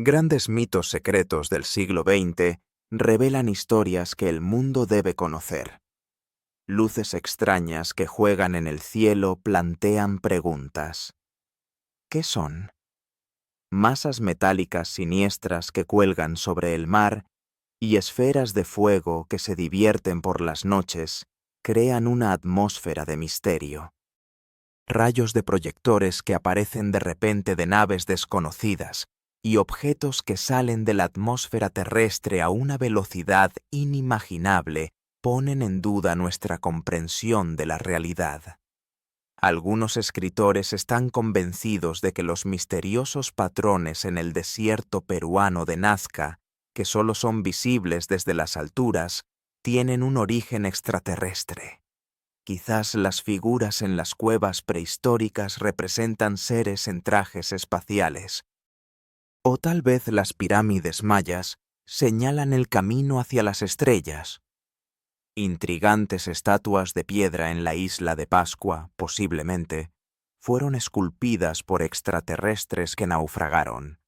Grandes mitos secretos del siglo XX revelan historias que el mundo debe conocer. Luces extrañas que juegan en el cielo plantean preguntas. ¿Qué son? Masas metálicas siniestras que cuelgan sobre el mar y esferas de fuego que se divierten por las noches crean una atmósfera de misterio. Rayos de proyectores que aparecen de repente de naves desconocidas y objetos que salen de la atmósfera terrestre a una velocidad inimaginable ponen en duda nuestra comprensión de la realidad. Algunos escritores están convencidos de que los misteriosos patrones en el desierto peruano de Nazca, que solo son visibles desde las alturas, tienen un origen extraterrestre. Quizás las figuras en las cuevas prehistóricas representan seres en trajes espaciales. O tal vez las pirámides mayas señalan el camino hacia las estrellas. Intrigantes estatuas de piedra en la isla de Pascua, posiblemente, fueron esculpidas por extraterrestres que naufragaron.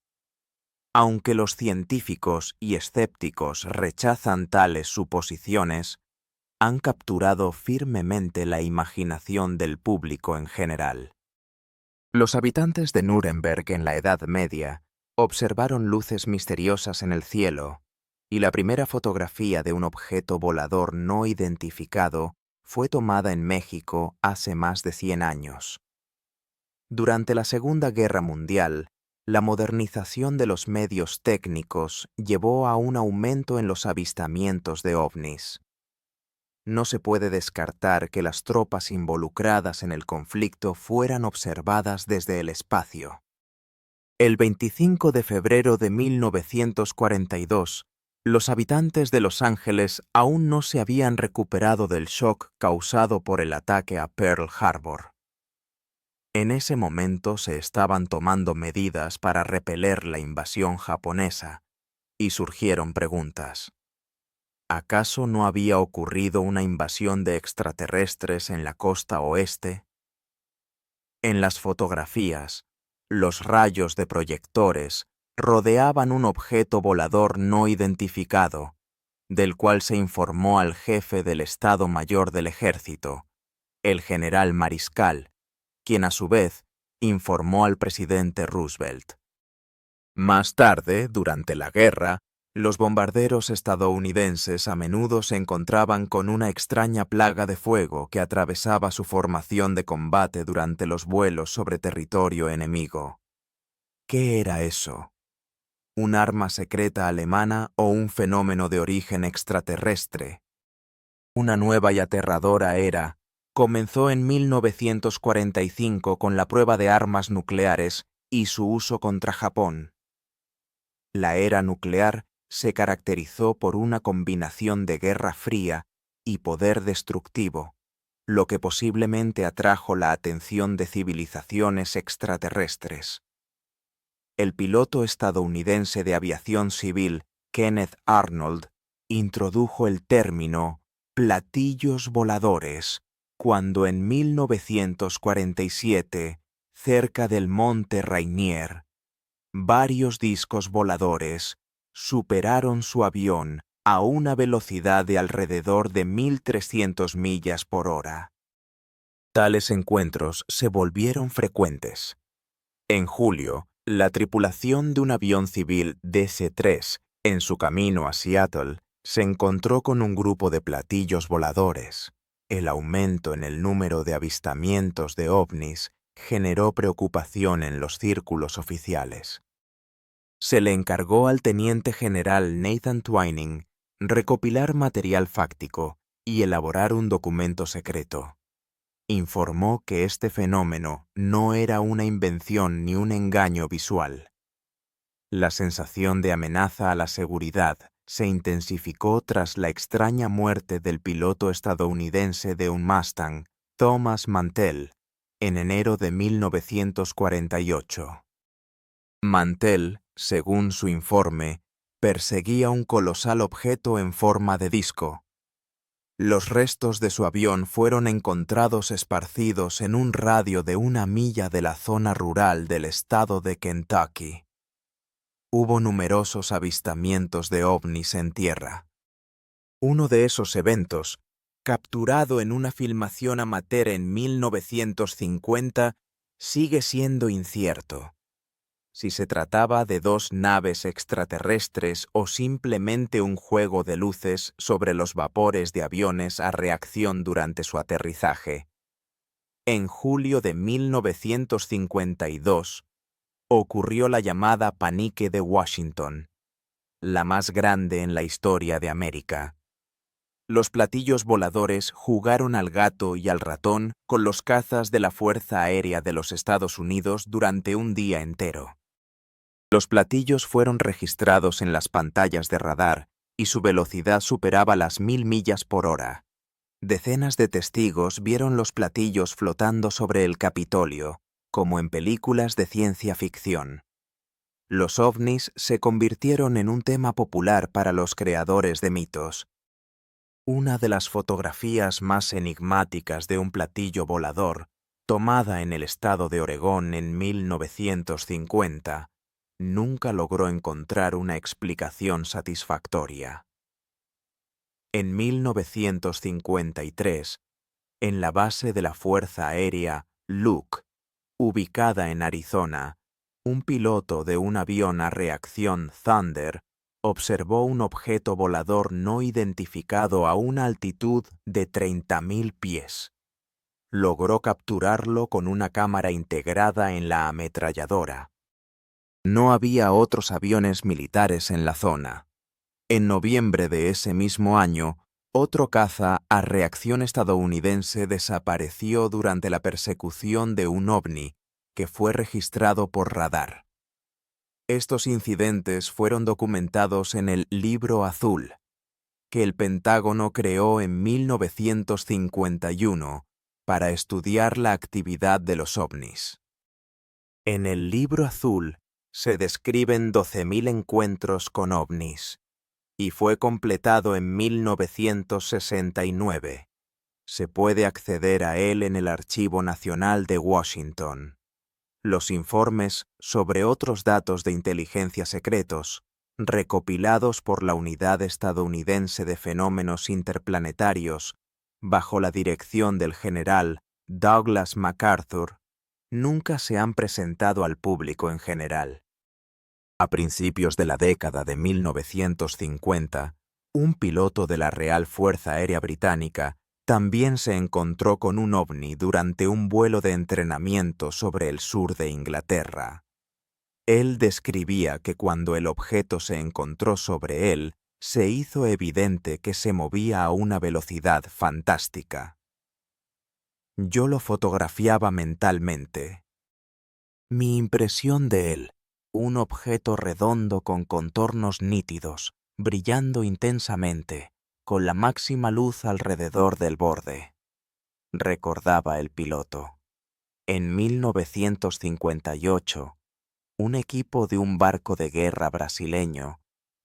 Aunque los científicos y escépticos rechazan tales suposiciones, han capturado firmemente la imaginación del público en general. Los habitantes de Nuremberg en la Edad Media observaron luces misteriosas en el cielo, y la primera fotografía de un objeto volador no identificado fue tomada en México hace más de 100 años. Durante la Segunda Guerra Mundial, la modernización de los medios técnicos llevó a un aumento en los avistamientos de ovnis. No se puede descartar que las tropas involucradas en el conflicto fueran observadas desde el espacio. El 25 de febrero de 1942, los habitantes de Los Ángeles aún no se habían recuperado del shock causado por el ataque a Pearl Harbor. En ese momento se estaban tomando medidas para repeler la invasión japonesa, y surgieron preguntas. ¿Acaso no había ocurrido una invasión de extraterrestres en la costa oeste? En las fotografías, los rayos de proyectores rodeaban un objeto volador no identificado, del cual se informó al jefe del Estado Mayor del Ejército, el general Mariscal, quien a su vez informó al presidente Roosevelt. Más tarde, durante la guerra, los bombarderos estadounidenses a menudo se encontraban con una extraña plaga de fuego que atravesaba su formación de combate durante los vuelos sobre territorio enemigo. ¿Qué era eso? ¿Un arma secreta alemana o un fenómeno de origen extraterrestre? Una nueva y aterradora era comenzó en 1945 con la prueba de armas nucleares y su uso contra Japón. La era nuclear se caracterizó por una combinación de guerra fría y poder destructivo, lo que posiblemente atrajo la atención de civilizaciones extraterrestres. El piloto estadounidense de aviación civil Kenneth Arnold introdujo el término platillos voladores cuando en 1947, cerca del Monte Rainier, varios discos voladores superaron su avión a una velocidad de alrededor de 1.300 millas por hora. Tales encuentros se volvieron frecuentes. En julio, la tripulación de un avión civil DC-3, en su camino a Seattle, se encontró con un grupo de platillos voladores. El aumento en el número de avistamientos de ovnis generó preocupación en los círculos oficiales. Se le encargó al teniente general Nathan Twining recopilar material fáctico y elaborar un documento secreto. Informó que este fenómeno no era una invención ni un engaño visual. La sensación de amenaza a la seguridad se intensificó tras la extraña muerte del piloto estadounidense de un Mustang, Thomas Mantell, en enero de 1948. Mantell, según su informe, perseguía un colosal objeto en forma de disco. Los restos de su avión fueron encontrados esparcidos en un radio de 1 milla de la zona rural del estado de Kentucky. Hubo numerosos avistamientos de ovnis en tierra. Uno de esos eventos, capturado en una filmación amateur en 1950, sigue siendo incierto. Si se trataba de dos naves extraterrestres o simplemente un juego de luces sobre los vapores de aviones a reacción durante su aterrizaje. En julio de 1952, ocurrió la llamada Panique de Washington, la más grande en la historia de América. Los platillos voladores jugaron al gato y al ratón con los cazas de la Fuerza Aérea de los Estados Unidos durante un día entero. Los platillos fueron registrados en las pantallas de radar y su velocidad superaba las 1000 millas por hora. Decenas de testigos vieron los platillos flotando sobre el Capitolio, como en películas de ciencia ficción. Los ovnis se convirtieron en un tema popular para los creadores de mitos. Una de las fotografías más enigmáticas de un platillo volador, tomada en el estado de Oregón en 1950, nunca logró encontrar una explicación satisfactoria. En 1953, en la base de la Fuerza Aérea Luke, ubicada en Arizona, un piloto de un avión a reacción Thunder observó un objeto volador no identificado a una altitud de 30.000 pies. Logró capturarlo con una cámara integrada en la ametralladora. No había otros aviones militares en la zona. En noviembre de ese mismo año, otro caza a reacción estadounidense desapareció durante la persecución de un ovni que fue registrado por radar. Estos incidentes fueron documentados en el Libro Azul, que el Pentágono creó en 1951 para estudiar la actividad de los ovnis. En el Libro Azul se describen 12.000 encuentros con ovnis, y fue completado en 1969. Se puede acceder a él en el Archivo Nacional de Washington. Los informes sobre otros datos de inteligencia secretos, recopilados por la Unidad Estadounidense de Fenómenos Interplanetarios, bajo la dirección del general Douglas MacArthur, nunca se han presentado al público en general. A principios de la década de 1950, un piloto de la Real Fuerza Aérea Británica también se encontró con un ovni durante un vuelo de entrenamiento sobre el sur de Inglaterra. Él describía que cuando el objeto se encontró sobre él, se hizo evidente que se movía a una velocidad fantástica. Yo lo fotografiaba mentalmente. Mi impresión de él, un objeto redondo con contornos nítidos, brillando intensamente, con la máxima luz alrededor del borde. Recordaba el piloto. En 1958, un equipo de un barco de guerra brasileño,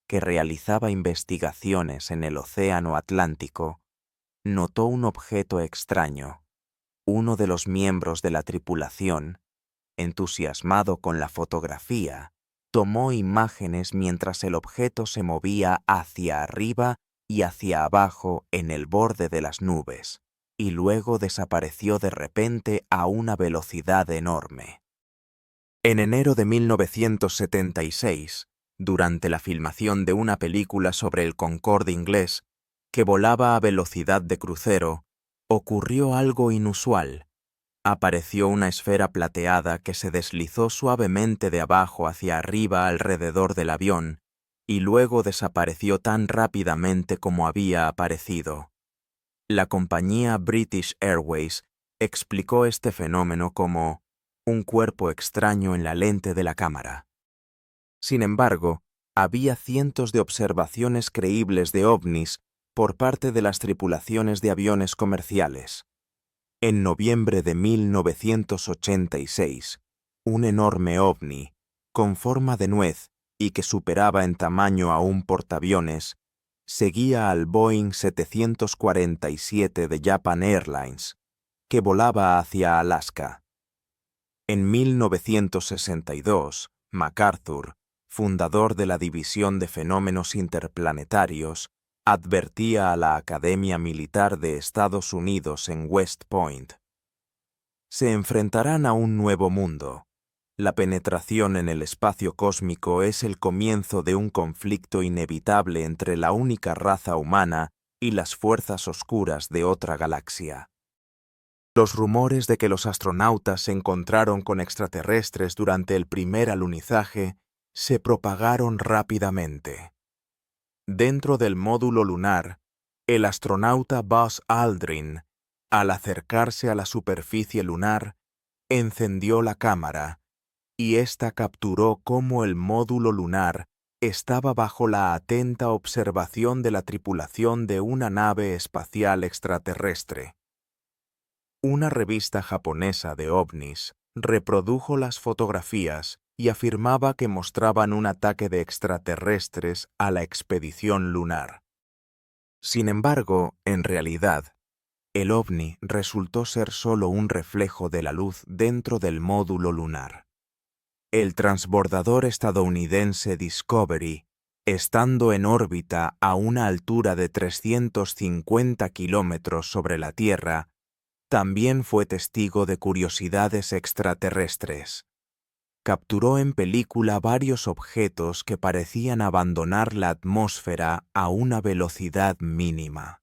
que realizaba investigaciones en el Océano Atlántico, notó un objeto extraño. Uno de los miembros de la tripulación, entusiasmado con la fotografía, tomó imágenes mientras el objeto se movía hacia arriba y hacia abajo en el borde de las nubes, y luego desapareció de repente a una velocidad enorme. En enero de 1976, durante la filmación de una película sobre el Concorde inglés, que volaba a velocidad de crucero, ocurrió algo inusual. Apareció una esfera plateada que se deslizó suavemente de abajo hacia arriba alrededor del avión y luego desapareció tan rápidamente como había aparecido. La compañía British Airways explicó este fenómeno como un cuerpo extraño en la lente de la cámara. Sin embargo, había cientos de observaciones creíbles de ovnis por parte de las tripulaciones de aviones comerciales. En noviembre de 1986, un enorme ovni, con forma de nuez y que superaba en tamaño a un portaaviones, seguía al Boeing 747 de Japan Airlines, que volaba hacia Alaska. En 1962, MacArthur fundador de la División de Fenómenos Interplanetarios, advertía a la Academia Militar de Estados Unidos en West Point. Se enfrentarán a un nuevo mundo. La penetración en el espacio cósmico es el comienzo de un conflicto inevitable entre la única raza humana y las fuerzas oscuras de otra galaxia. Los rumores de que los astronautas se encontraron con extraterrestres durante el primer alunizaje se propagaron rápidamente. Dentro del módulo lunar, el astronauta Buzz Aldrin, al acercarse a la superficie lunar, encendió la cámara, y ésta capturó cómo el módulo lunar estaba bajo la atenta observación de la tripulación de una nave espacial extraterrestre. Una revista japonesa de ovnis reprodujo las fotografías y afirmaba que mostraban un ataque de extraterrestres a la expedición lunar. Sin embargo, en realidad, el ovni resultó ser solo un reflejo de la luz dentro del módulo lunar. El transbordador estadounidense Discovery, estando en órbita a una altura de 350 kilómetros sobre la Tierra, también fue testigo de curiosidades extraterrestres. Capturó en película varios objetos que parecían abandonar la atmósfera a una velocidad mínima.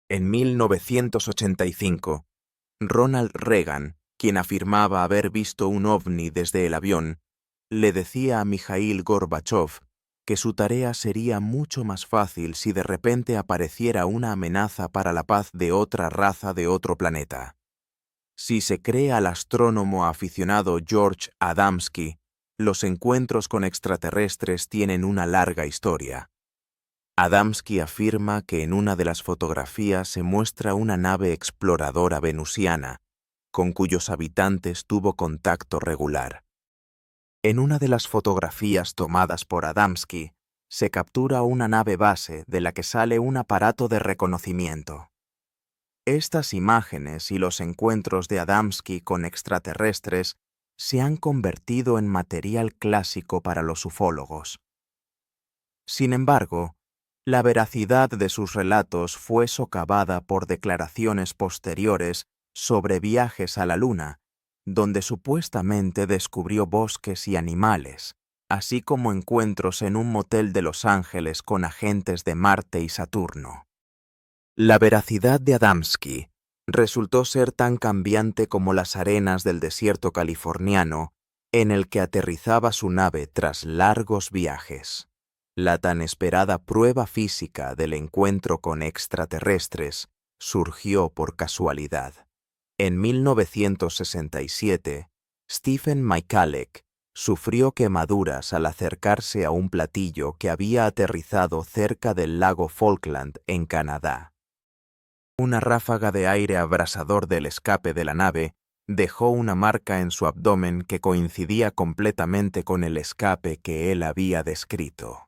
En 1985, Ronald Reagan, quien afirmaba haber visto un ovni desde el avión, le decía a Mikhail Gorbachov que su tarea sería mucho más fácil si de repente apareciera una amenaza para la paz de otra raza de otro planeta. Si se cree al astrónomo aficionado George Adamski, los encuentros con extraterrestres tienen una larga historia. Adamski afirma que en una de las fotografías se muestra una nave exploradora venusiana, con cuyos habitantes tuvo contacto regular. En una de las fotografías tomadas por Adamski, se captura una nave base de la que sale un aparato de reconocimiento. Estas imágenes y los encuentros de Adamski con extraterrestres se han convertido en material clásico para los ufólogos. Sin embargo, la veracidad de sus relatos fue socavada por declaraciones posteriores sobre viajes a la Luna, donde supuestamente descubrió bosques y animales, así como encuentros en un motel de Los Ángeles con agentes de Marte y Saturno. La veracidad de Adamski resultó ser tan cambiante como las arenas del desierto californiano en el que aterrizaba su nave tras largos viajes. La tan esperada prueba física del encuentro con extraterrestres surgió por casualidad. En 1967, Stephen Michalek sufrió quemaduras al acercarse a un platillo que había aterrizado cerca del lago Falkland en Canadá. Una ráfaga de aire abrasador del escape de la nave dejó una marca en su abdomen que coincidía completamente con el escape que él había descrito.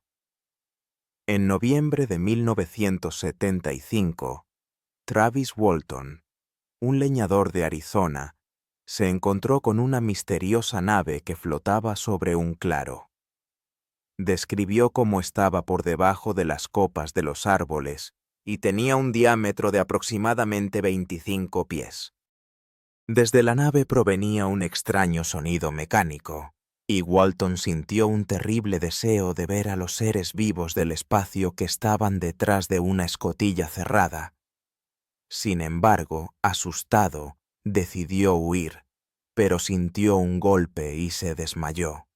En noviembre de 1975, Travis Walton, un leñador de Arizona, se encontró con una misteriosa nave que flotaba sobre un claro. Describió cómo estaba por debajo de las copas de los árboles y tenía un diámetro de aproximadamente 25 pies. Desde la nave provenía un extraño sonido mecánico, y Walton sintió un terrible deseo de ver a los seres vivos del espacio que estaban detrás de una escotilla cerrada. Sin embargo, asustado, decidió huir, pero sintió un golpe y se desmayó.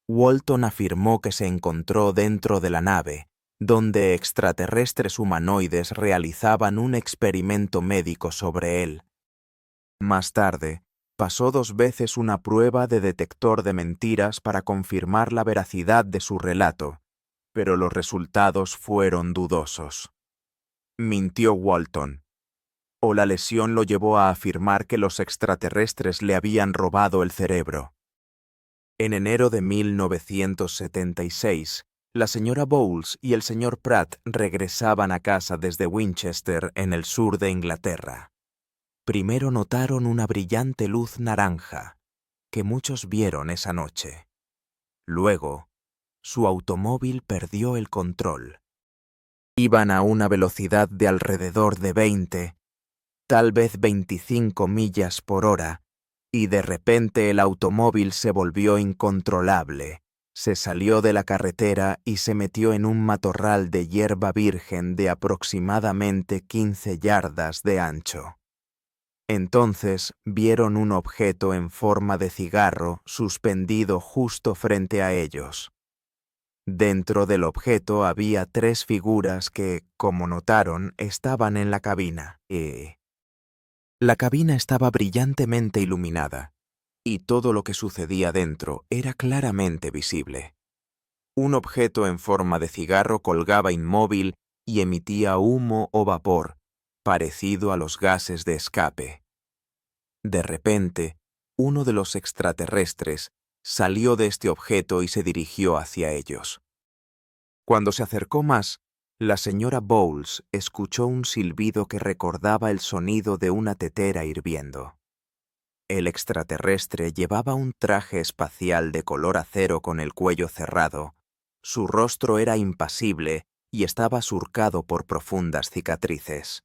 Walton afirmó que se encontró dentro de la nave, donde extraterrestres humanoides realizaban un experimento médico sobre él. Más tarde, pasó 2 veces una prueba de detector de mentiras para confirmar la veracidad de su relato, pero los resultados fueron dudosos. Mintió Walton, o la lesión lo llevó a afirmar que los extraterrestres le habían robado el cerebro. En enero de 1976, la señora Bowles y el señor Pratt regresaban a casa desde Winchester, en el sur de Inglaterra. Primero notaron una brillante luz naranja, que muchos vieron esa noche. Luego, su automóvil perdió el control. Iban a una velocidad de alrededor de 20, tal vez 25 millas por hora, y de repente el automóvil se volvió incontrolable. Se salió de la carretera y se metió en un matorral de hierba virgen de aproximadamente 15 yardas de ancho. Entonces vieron un objeto en forma de cigarro suspendido justo frente a ellos. Dentro del objeto había 3 figuras que, como notaron, estaban en la cabina. La cabina estaba brillantemente iluminada, y todo lo que sucedía dentro era claramente visible. Un objeto en forma de cigarro colgaba inmóvil y emitía humo o vapor, parecido a los gases de escape. De repente, uno de los extraterrestres salió de este objeto y se dirigió hacia ellos. Cuando se acercó más, la señora Bowles escuchó un silbido que recordaba el sonido de una tetera hirviendo. El extraterrestre llevaba un traje espacial de color acero con el cuello cerrado. Su rostro era impasible y estaba surcado por profundas cicatrices.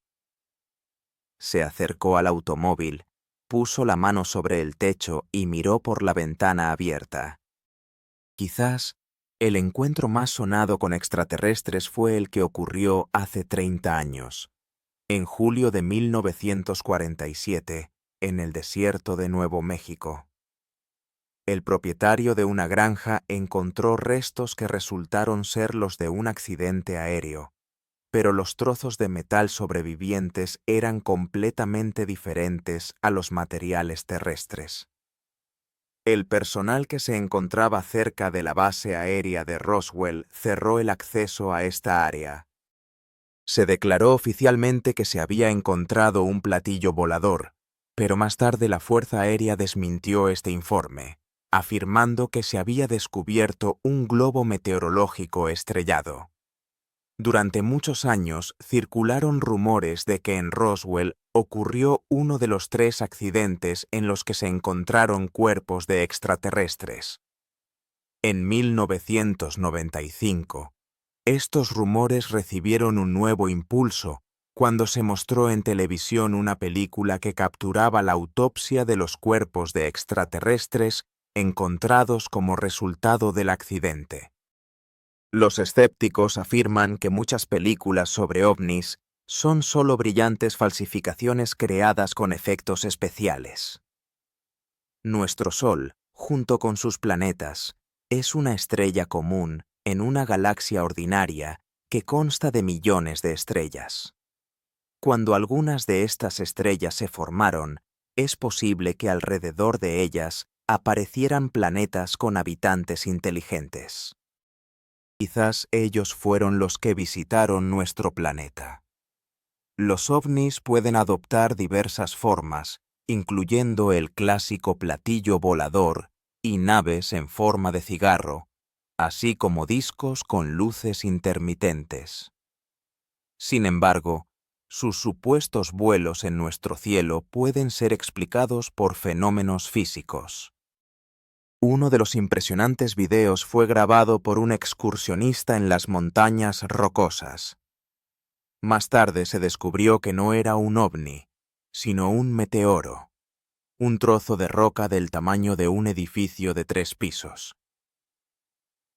Se acercó al automóvil, puso la mano sobre el techo y miró por la ventana abierta. Quizás el encuentro más sonado con extraterrestres fue el que ocurrió hace 30 años, en julio de 1947, en el desierto de Nuevo México. El propietario de una granja encontró restos que resultaron ser los de un accidente aéreo, pero los trozos de metal sobrevivientes eran completamente diferentes a los materiales terrestres. El personal que se encontraba cerca de la base aérea de Roswell cerró el acceso a esta área. Se declaró oficialmente que se había encontrado un platillo volador, pero más tarde la Fuerza Aérea desmintió este informe, afirmando que se había descubierto un globo meteorológico estrellado. Durante muchos años circularon rumores de que en Roswell ocurrió uno de los 3 accidentes en los que se encontraron cuerpos de extraterrestres. En 1995, estos rumores recibieron un nuevo impulso cuando se mostró en televisión una película que capturaba la autopsia de los cuerpos de extraterrestres encontrados como resultado del accidente. Los escépticos afirman que muchas películas sobre ovnis son solo brillantes falsificaciones creadas con efectos especiales. Nuestro Sol, junto con sus planetas, es una estrella común en una galaxia ordinaria que consta de millones de estrellas. Cuando algunas de estas estrellas se formaron, es posible que alrededor de ellas aparecieran planetas con habitantes inteligentes. Quizás ellos fueron los que visitaron nuestro planeta. Los ovnis pueden adoptar diversas formas, incluyendo el clásico platillo volador y naves en forma de cigarro, así como discos con luces intermitentes. Sin embargo, sus supuestos vuelos en nuestro cielo pueden ser explicados por fenómenos físicos. Uno de los impresionantes videos fue grabado por un excursionista en las montañas rocosas. Más tarde se descubrió que no era un ovni, sino un meteoro, un trozo de roca del tamaño de un edificio de 3 pisos.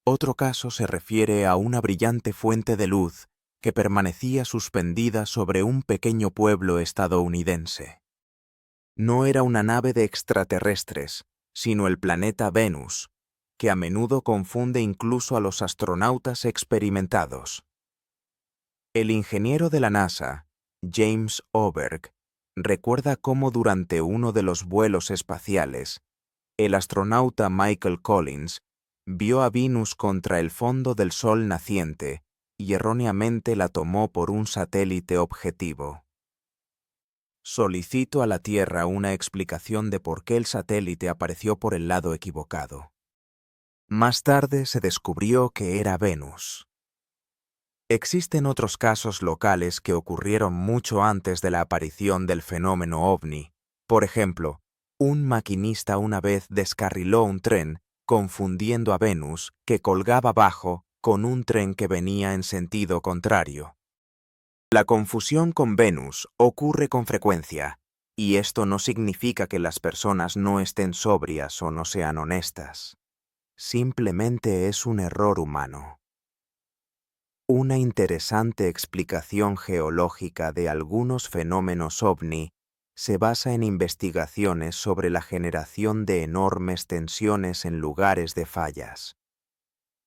Otro caso se refiere a una brillante fuente de luz que permanecía suspendida sobre un pequeño pueblo estadounidense. No era una nave de extraterrestres, sino el planeta Venus, que a menudo confunde incluso a los astronautas experimentados. El ingeniero de la NASA, James Oberg, recuerda cómo durante uno de los vuelos espaciales, el astronauta Michael Collins vio a Venus contra el fondo del Sol naciente y erróneamente la tomó por un satélite objetivo. Solicito a la Tierra una explicación de por qué el satélite apareció por el lado equivocado. Más tarde se descubrió que era Venus. Existen otros casos locales que ocurrieron mucho antes de la aparición del fenómeno ovni. Por ejemplo, un maquinista una vez descarriló un tren confundiendo a Venus, que colgaba abajo, con un tren que venía en sentido contrario. La confusión con Venus ocurre con frecuencia, y esto no significa que las personas no estén sobrias o no sean honestas. Simplemente es un error humano. Una interesante explicación geológica de algunos fenómenos ovni se basa en investigaciones sobre la generación de enormes tensiones en lugares de fallas.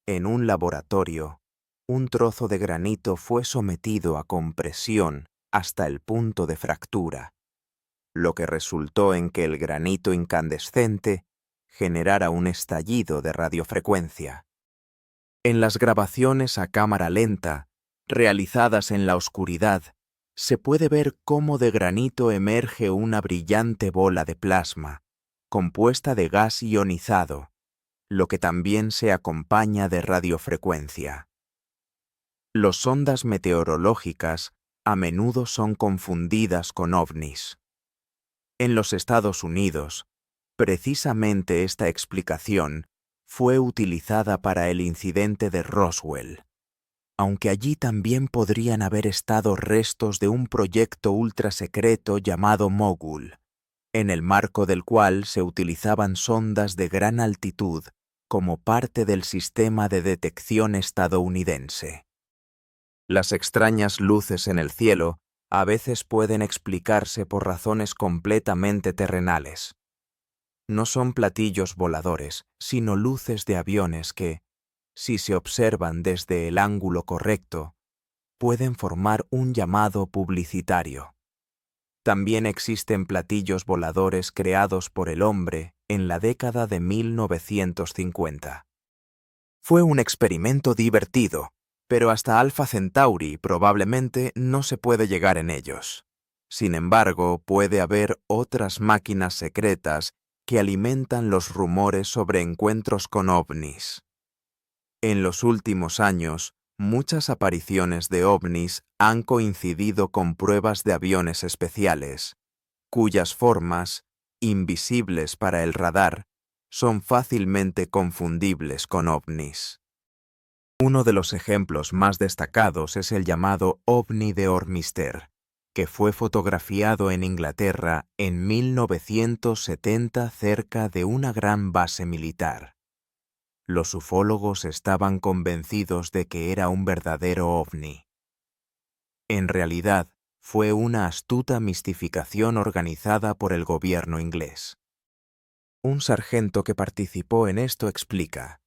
En un laboratorio, un trozo de granito fue sometido a compresión hasta el punto de fractura, lo que resultó en que el granito incandescente generara un estallido de radiofrecuencia. En las grabaciones a cámara lenta, realizadas en la oscuridad, se puede ver cómo de granito emerge una brillante bola de plasma, compuesta de gas ionizado, lo que también se acompaña de radiofrecuencia. Las ondas meteorológicas a menudo son confundidas con ovnis. En los Estados Unidos, precisamente esta explicación fue utilizada para el incidente de Roswell, aunque allí también podrían haber estado restos de un proyecto ultrasecreto llamado Mogul, en el marco del cual se utilizaban sondas de gran altitud como parte del sistema de detección estadounidense. Las extrañas luces en el cielo a veces pueden explicarse por razones completamente terrenales. No son platillos voladores, sino luces de aviones que, si se observan desde el ángulo correcto, pueden formar un llamado publicitario. También existen platillos voladores creados por el hombre en la década de 1950. Fue un experimento divertido, pero hasta Alpha Centauri probablemente no se puede llegar en ellos. Sin embargo, puede haber otras máquinas secretas que alimentan los rumores sobre encuentros con ovnis. En los últimos años, muchas apariciones de ovnis han coincidido con pruebas de aviones especiales, cuyas formas, invisibles para el radar, son fácilmente confundibles con ovnis. Uno de los ejemplos más destacados es el llamado ovni de Ormister, que fue fotografiado en Inglaterra en 1970 cerca de una gran base militar. Los ufólogos estaban convencidos de que era un verdadero ovni. En realidad, fue una astuta mistificación organizada por el gobierno inglés. Un sargento que participó en esto explica: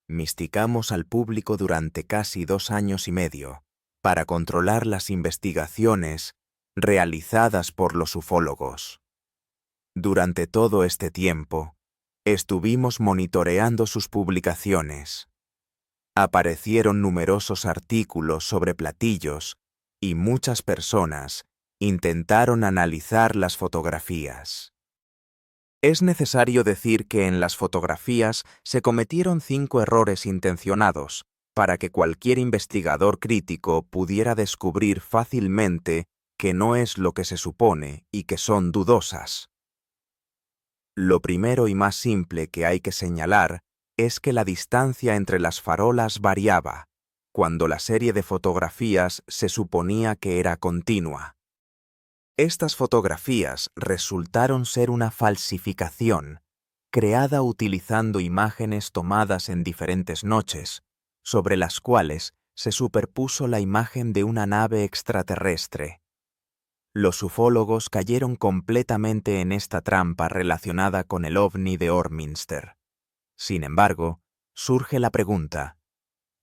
misticamos al público durante casi 2 años y medio para controlar las investigaciones realizadas por los ufólogos. Durante todo este tiempo, estuvimos monitoreando sus publicaciones. Aparecieron numerosos artículos sobre platillos y muchas personas intentaron analizar las fotografías. Es necesario decir que en las fotografías se cometieron 5 errores intencionados para que cualquier investigador crítico pudiera descubrir fácilmente que no es lo que se supone y que son dudosas. Lo primero y más simple que hay que señalar es que la distancia entre las farolas variaba, cuando la serie de fotografías se suponía que era continua. Estas fotografías resultaron ser una falsificación, creada utilizando imágenes tomadas en diferentes noches, sobre las cuales se superpuso la imagen de una nave extraterrestre. Los ufólogos cayeron completamente en esta trampa relacionada con el ovni de Orminster. Sin embargo, surge la pregunta: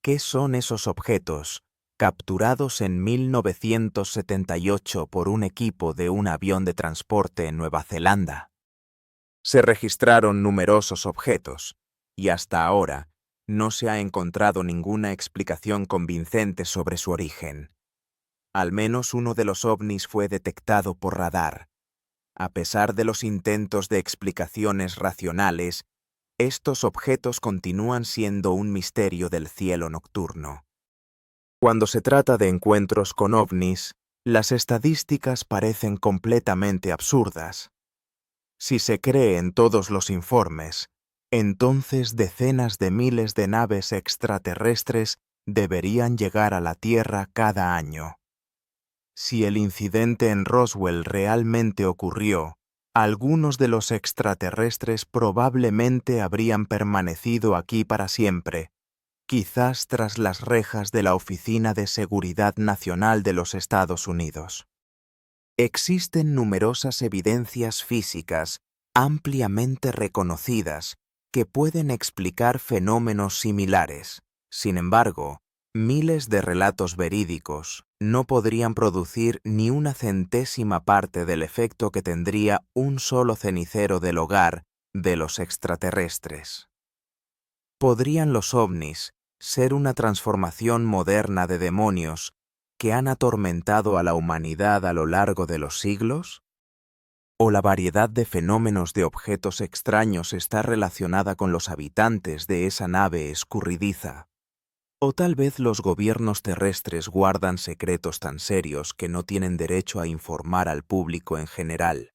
¿qué son esos objetos capturados en 1978 por un equipo de un avión de transporte en Nueva Zelanda? Se registraron numerosos objetos, y hasta ahora no se ha encontrado ninguna explicación convincente sobre su origen. Al menos uno de los ovnis fue detectado por radar. A pesar de los intentos de explicaciones racionales, estos objetos continúan siendo un misterio del cielo nocturno. Cuando se trata de encuentros con ovnis, las estadísticas parecen completamente absurdas. Si se cree en todos los informes, entonces decenas de miles de naves extraterrestres deberían llegar a la Tierra cada año. Si el incidente en Roswell realmente ocurrió, algunos de los extraterrestres probablemente habrían permanecido aquí para siempre, quizás tras las rejas de la Oficina de Seguridad Nacional de los Estados Unidos. Existen numerosas evidencias físicas ampliamente reconocidas que pueden explicar fenómenos similares. Sin embargo, miles de relatos verídicos no podrían producir ni una centésima parte del efecto que tendría un solo cenicero del hogar de los extraterrestres. ¿Podrían los ovnis ser una transformación moderna de demonios que han atormentado a la humanidad a lo largo de los siglos? ¿O la variedad de fenómenos de objetos extraños está relacionada con los habitantes de esa nave escurridiza? ¿O tal vez los gobiernos terrestres guardan secretos tan serios que no tienen derecho a informar al público en general?